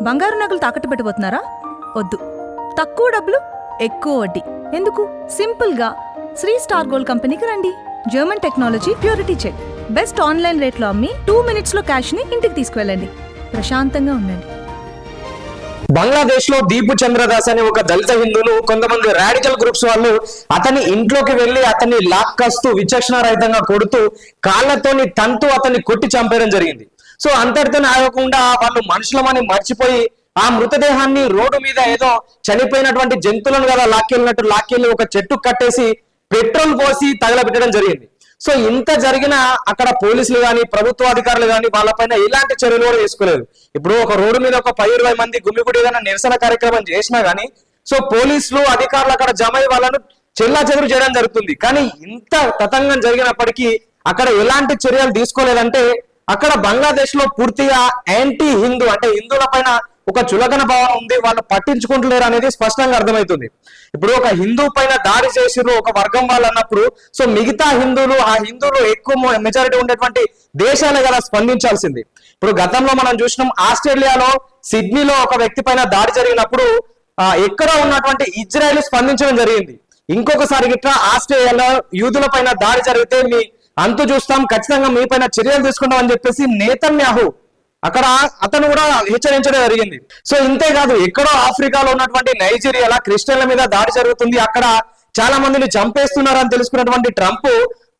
బంగారు నగలు తాకట్టు పెట్టబోతున్నారా? వద్దు. తక్కువ డబ్బులు, ఎక్కువ వడ్డీ ఎందుకు? సింపుల్గా శ్రీ స్టార్ గోల్డ్ కంపెనీకి రండి. German technology, purity check, best online రేట్లో అమ్మి 2 minutesలో క్యాష్ని ఇంటికి తీసుకువెళ్ళండి. ప్రశాంతంగా ఉండండి. బంగ్లాదేశ్ లో దీపు చంద్రదాస్ అనే ఒక దళిత హిందువులు కొంతమంది రాడికల్ గ్రూప్స్ వాళ్ళు అతని ఇంట్లోకి వెళ్లి అతన్ని లాక్కస్తూ విచక్షణ రహితంగా కొడుతూ కాళ్లతోని తంతు అతన్ని కొట్టి చంపేయడం జరిగింది. సో అంతటితో ఆగకుండా వాళ్ళు మనుషులమని మర్చిపోయి ఆ మృతదేహాన్ని రోడ్డు మీద ఏదో చనిపోయినటువంటి జంతువులను కదా లాక్కెళ్ళి ఒక చెట్టు కట్టేసి పెట్రోల్ పోసి తగలబెట్టడం జరిగింది. సో ఇంత జరిగిన అక్కడ పోలీసులు కానీ ప్రభుత్వ అధికారులు కానీ వాళ్ళపైన ఎలాంటి చర్యలు కూడా తీసుకోలేదు. ఇప్పుడు ఒక రోడ్డు మీద ఒక 10-20 మంది గుమ్మిగుడి ఏదైనా నిరసన కార్యక్రమం చేసినా గానీ సో పోలీసులు అధికారులు అక్కడ జమ అయ్యి వాళ్ళను చెల్లాచెదురు చేయడం జరుగుతుంది. కానీ ఇంత తతంగం జరిగినప్పటికీ అక్కడ ఎలాంటి చర్యలు తీసుకోలేదంటే అక్కడ బంగ్లాదేశ్ లో పూర్తిగా యాంటీ హిందూ అంటే హిందువుల పైన ఒక చులకన భావం ఉంది, వాళ్ళు పట్టించుకుంటలేరు అనేది స్పష్టంగా అర్థమవుతుంది. ఇప్పుడు ఒక హిందూ పైన దాడి చేసిరు ఒక వర్గం వాళ్ళు అన్నప్పుడు సో మిగతా హిందువులు ఆ హిందువులు ఎక్కువ మెజారిటీ ఉండేటువంటి దేశాలే కదా స్పందించాల్సింది. ఇప్పుడు గతంలో మనం చూసినాం ఆస్ట్రేలియాలో సిడ్నీలో ఒక వ్యక్తి పైన దాడి జరిగినప్పుడు ఎక్కడ ఉన్నటువంటి ఇజ్రాయెల్ స్పందించడం జరిగింది. ఇంకొకసారి గిట్లా ఆస్ట్రేలియాలో యూదుల పైన దాడి జరిగితే మీ అంతు చూస్తాం, ఖచ్చితంగా మీ పైన చర్యలు తీసుకుంటాం అని చెప్పేసి నేతన్యాహు అక్కడ అతను కూడా హెచ్చరించడం జరిగింది. సో ఇంతేకాదు ఎక్కడో ఆఫ్రికాలో ఉన్నటువంటి నైజీరియాలో క్రిస్టియన్ల మీద దాడి జరుగుతుంది, అక్కడ చాలా మందిని చంపేస్తున్నారని తెలుసుకున్నటువంటి ట్రంప్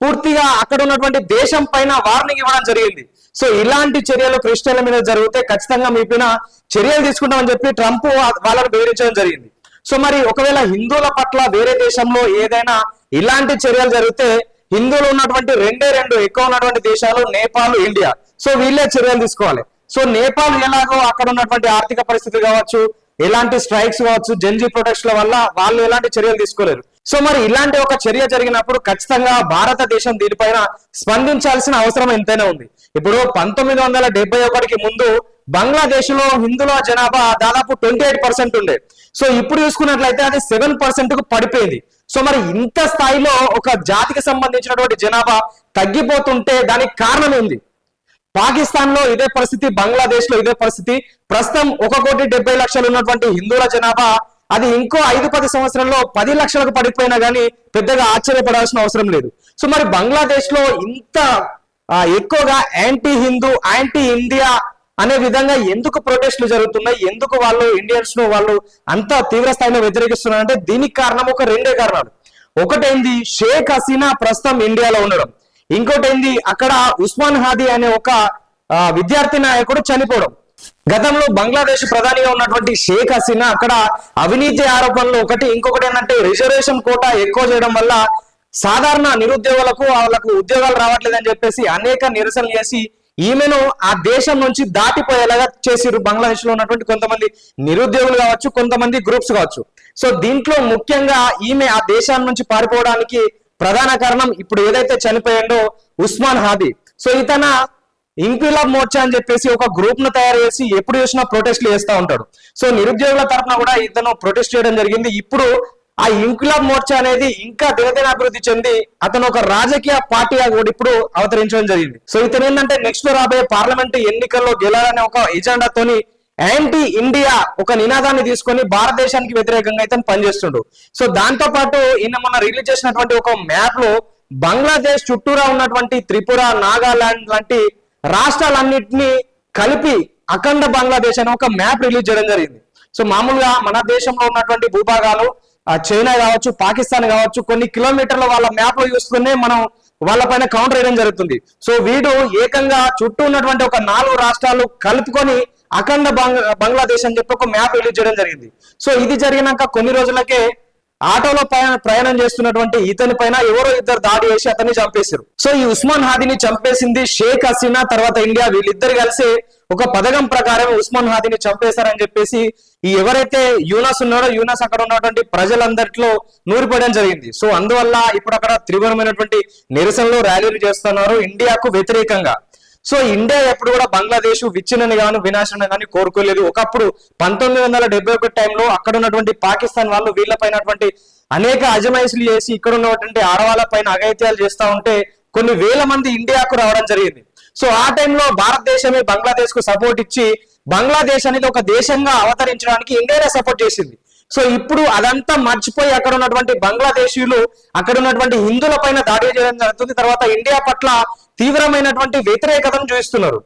పూర్తిగా అక్కడ ఉన్నటువంటి దేశం పైన వార్నింగ్ ఇవ్వడం జరిగింది. సో ఇలాంటి చర్యలు క్రిస్టియన్ల మీద జరిగితే ఖచ్చితంగా మీ పైన చర్యలు తీసుకుంటామని చెప్పి ట్రంప్ వాళ్ళను బెదిరించడం జరిగింది. సో మరి ఒకవేళ హిందువుల పట్ల వేరే దేశంలో ఏదైనా ఇలాంటి చర్యలు జరిగితే హిందువులు ఉన్నటువంటి రెండు ఎక్కువ ఉన్నటువంటి దేశాలు నేపాల్, ఇండియా. సో వీళ్ళే చర్యలు తీసుకోవాలి. సో నేపాల్ ఎలాగో అక్కడ ఉన్నటువంటి ఆర్థిక పరిస్థితి కావచ్చు, ఎలాంటి స్ట్రైక్స్ కావచ్చు, జెన్జీ ప్రొటెస్ట్ల వల్ల వాళ్ళు ఎలాంటి చర్యలు తీసుకోలేరు. సో మరి ఇలాంటి ఒక చర్య జరిగినప్పుడు ఖచ్చితంగా భారతదేశం దీనిపైన స్పందించాల్సిన అవసరం ఎంతైనా ఉంది. ఇప్పుడు 1971కి ముందు బంగ్లాదేశ్ లో హిందువుల జనాభా దాదాపు 28% ఉండే. సో ఇప్పుడు చూసుకున్నట్లయితే అది 7% కు పడిపోయింది. సో మరి ఇంత స్థాయిలో ఒక జాతికి సంబంధించినటువంటి జనాభా తగ్గిపోతుంటే దానికి కారణం ఏంది? పాకిస్తాన్ లో ఇదే పరిస్థితి, బంగ్లాదేశ్ లో ఇదే పరిస్థితి. ప్రస్తుతం 1,70,00,000 ఉన్నటువంటి హిందువుల జనాభా అది ఇంకో 5-10 సంవత్సరంలో 10 లక్షలకు పడిపోయినా గానీ పెద్దగా ఆశ్చర్యపడాల్సిన అవసరం లేదు. సో మరి బంగ్లాదేశ్ లో ఇంత ఎక్కువగా యాంటీ హిందూ, యాంటీ ఇండియా అనే విధంగా ఎందుకు ప్రొటెస్ట్లు జరుగుతున్నాయి, ఎందుకు వాళ్ళు ఇండియన్స్ ను వాళ్ళు అంత తీవ్ర స్థాయిలో వ్యతిరేకిస్తున్నారు అంటే దీనికి కారణం ఒక 2 కారణాలు. ఒకటేంది షేక్ హసీనా ప్రస్తుతం ఇండియాలో ఉండడం, ఇంకోటేంది అక్కడ ఉస్మాన్ హాదీ అనే ఒక విద్యార్థి నాయకుడు చనిపోవడం. గతంలో బంగ్లాదేశ్ ప్రధానిగా ఉన్నటువంటి షేక్ హసీనా అక్కడ అవినీతి ఆరోపణలు ఒకటి, ఇంకొకటి ఏంటంటే రిజర్వేషన్ కోటా ఎక్కువ చేయడం వల్ల సాధారణ నిరుద్యోగులకు వాళ్ళకు ఉద్యోగాలు రావట్లేదని చెప్పేసి అనేక నిరసనలు చేసి ఈమెను ఆ దేశం నుంచి దాటిపోయేలాగా చేసిరు బంగ్లాదేశ్ లో ఉన్నటువంటి కొంతమంది నిరుద్యోగులు కావచ్చు, కొంతమంది గ్రూప్స్ కావచ్చు. సో దీంట్లో ముఖ్యంగా ఈమె ఆ దేశం నుంచి పారిపోవడానికి ప్రధాన కారణం ఇప్పుడు ఏదైతే చనిపోయిందో ఉస్మాన్ హాదీ. సో ఇతన ఇంక్విలాబ్ మోర్చా అని చెప్పేసి ఒక గ్రూప్ ను తయారు చేసి ఎప్పుడు చూసినా ప్రొటెస్ట్లు చేస్తూ ఉంటాడు. సో నిరుద్యోగుల తరఫున కూడా ఇతను ప్రొటెస్ట్ చేయడం జరిగింది. ఇప్పుడు ఆ ఇంక్విలాబ్ మోర్చా అనేది ఇంకా దినదిన అభివృద్ధి చెంది అతను ఒక రాజకీయ పార్టీగా కూడా ఇప్పుడు అవతరించడం జరిగింది. సో ఇతను ఏంటంటే నెక్స్ట్ రాబోయే పార్లమెంట్ ఎన్నికల్లో గెలాలనే ఒక ఎజెండాతోని యాంటీ ఇండియా ఒక నినాదాన్ని తీసుకొని భారతదేశానికి వ్యతిరేకంగా ఇతను పనిచేస్తుండు. సో దాంతో పాటు ఈయన మొన్న రిలీజ్ చేసినటువంటి ఒక మ్యాప్ లో బంగ్లాదేశ్ చుట్టూరా ఉన్నటువంటి త్రిపుర, నాగాలాండ్ లాంటి రాష్ట్రాలన్నింటినీ కలిపి అఖండ బంగ్లాదేశ్ అనే ఒక మ్యాప్ రిలీజ్ చేయడం జరిగింది. సో మామూలుగా మన దేశంలో ఉన్నటువంటి భూభాగాలు చైనా కావచ్చు, పాకిస్తాన్ కావచ్చు, కొన్ని కిలోమీటర్ల వాళ్ళ మ్యాప్ లో చూసుకునే మనం వాళ్ళపైన కౌంటర్ వేయడం జరుగుతుంది. సో వీడు ఏకంగా చుట్టూ ఉన్నటువంటి ఒక 4 రాష్ట్రాలు కలుపుకొని అఖండ బంగ్లాదేశ్ అని చెప్పి ఒక మ్యాప్ రిలీజ్ చేయడం జరిగింది. సో ఇది జరిగినాక కొన్ని రోజులకే ఆటోలో ప్రయాణం చేస్తున్నటువంటి ఇతని పైన ఎవరో ఇద్దరు దాడి చేసి అతన్ని చంపేశారు. సో ఈ ఉస్మాన్ హాదీని చంపేసింది షేక్ హసీనా, తర్వాత ఇండియా. వీళ్ళిద్దరు కలిసి ఒక పథకం ప్రకారం ఉస్మాన్ హాదీని చంపేశారని చెప్పేసి ఈ ఎవరైతే యూనస్ ఉన్నారో యూనస్ అక్కడ ఉన్నటువంటి ప్రజలందరిలో నూరిపోయడం జరిగింది. సో అందువల్ల ఇప్పుడు అక్కడ తీవ్రమైనటువంటి నిరసనలు, ర్యాలీలు చేస్తున్నారు ఇండియాకు వ్యతిరేకంగా. సో ఇండియా ఎప్పుడు కూడా బంగ్లాదేశ్ విచ్ఛిన్నని గాను వినాశనం గాని కోరుకోలేదు. ఒకప్పుడు 1971 టైంలో అక్కడ ఉన్నటువంటి పాకిస్తాన్ వాళ్ళు వీళ్ళపైనటువంటి అనేక అజమాయిషీలు చేసి ఇక్కడ ఉన్నటువంటి ఆడవాళ్ళ పైన అఘాయిత్యాలు చేస్తా ఉంటే కొన్ని వేల మంది ఇండియాకు రావడం జరిగింది. సో ఆ టైంలో భారతదేశమే బంగ్లాదేశ్ కు సపోర్ట్ ఇచ్చి బంగ్లాదేశ్ అనేది ఒక దేశంగా అవతరించడానికి ఇండియానే సపోర్ట్ చేసింది. సో ఇప్పుడు అదంతా మర్చిపోయి అక్కడ ఉన్నటువంటి బంగ్లాదేశీయులు అక్కడ ఉన్నటువంటి హిందువుల పైన దాడి చేయడం జరుగుతుంది. తర్వాత ఇండియా పట్ల తీవ్రమైనటువంటి వ్యతిరేకతను చూపిస్తున్నారు.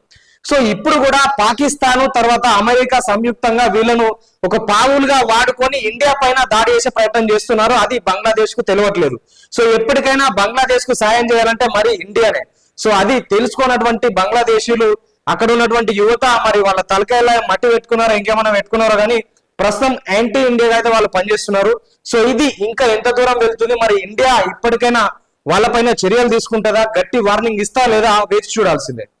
సో ఇప్పుడు కూడా పాకిస్తాన్ తర్వాత అమెరికా సంయుక్తంగా వీళ్ళను ఒక పావులుగా వాడుకొని ఇండియా పైన దాడి చేసే ప్రయత్నం చేస్తున్నారు. అది బంగ్లాదేశ్ కు తెలియట్లేదు. సో ఎప్పటికైనా బంగ్లాదేశ్ కు సాయం చేయాలంటే మరి ఇండియానే. సో అది తెలుసుకున్నటువంటి బంగ్లాదేశీయులు అక్కడ ఉన్నటువంటి యువత మరి వాళ్ళ తలకాయల మట్టి పెట్టుకున్నారో ఇంకేమైనా పెట్టుకున్నారో కానీ ప్రస్తుతం యాంటీ ఇండియాగా అయితే వాళ్ళు పనిచేస్తున్నారు. సో ఇది ఇంకా ఎంత దూరం వెళ్తుంది, మరి ఇండియా ఇప్పటికైనా వాళ్ళపైన చర్యలు తీసుకుంటుందా, గట్టి వార్నింగ్ ఇస్తా లేదా వేచి చూడాల్సిందే.